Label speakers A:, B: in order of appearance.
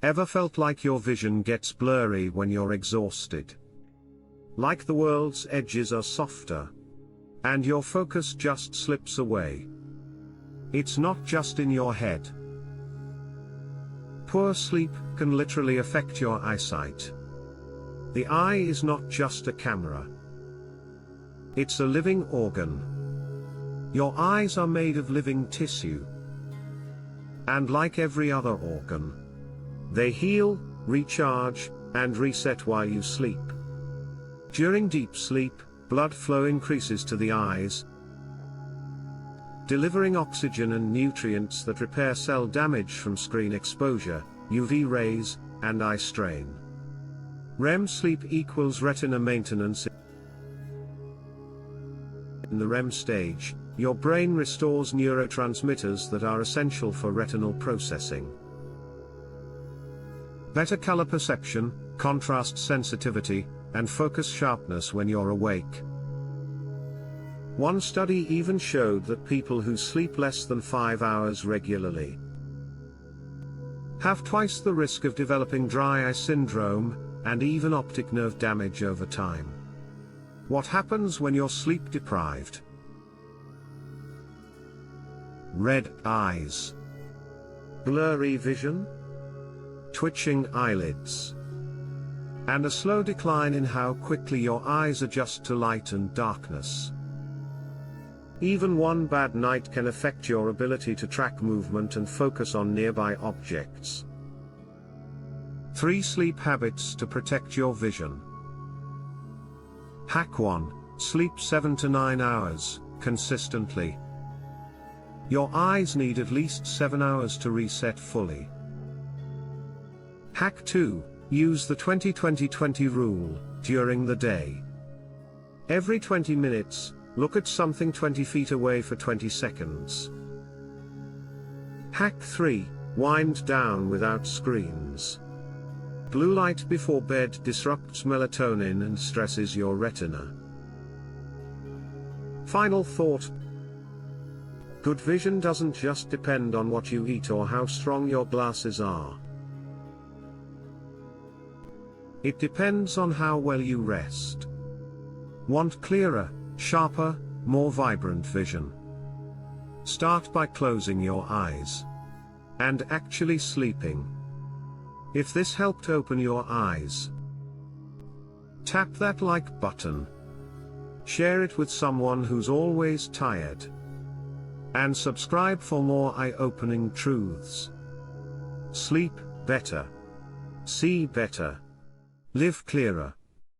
A: Ever felt like your vision gets blurry when you're exhausted? Like the world's edges are softer, and your focus just slips away? It's not just in your head. Poor sleep can literally affect your eyesight. The eye is not just a camera. It's a living organ. Your eyes are made of living tissue. And like every other organ, they heal, recharge, and reset while you sleep. During deep sleep, blood flow increases to the eyes, delivering oxygen and nutrients that repair cell damage from screen exposure, UV rays, and eye strain. REM sleep equals retina maintenance. In the REM stage, your brain restores neurotransmitters that are essential for retinal processing. Better color perception, contrast sensitivity, and focus sharpness when you're awake. One study even showed that people who sleep less than 5 hours regularly have twice the risk of developing dry eye syndrome, and even optic nerve damage over time. What happens when you're sleep deprived? Red eyes, blurry vision, twitching eyelids, and a slow decline in how quickly your eyes adjust to light and darkness. Even one bad night can affect your ability to track movement and focus on nearby objects. 3 sleep habits to protect your vision. Hack 1. Sleep 7 to 9 hours, consistently. Your eyes need at least 7 hours to reset fully. Hack 2. Use the 20-20-20 rule, during the day. Every 20 minutes, look at something 20 feet away for 20 seconds. Hack 3. Wind down without screens. Blue light before bed disrupts melatonin and stresses your retina. Final thought. Good vision doesn't just depend on what you eat or how strong your glasses are. It depends on how well you rest. Want clearer, sharper, more vibrant vision? Start by closing your eyes and actually sleeping. If this helped open your eyes, tap that like button. Share it with someone who's always tired. And subscribe for more eye-opening truths. Sleep better. See better. Live clearer.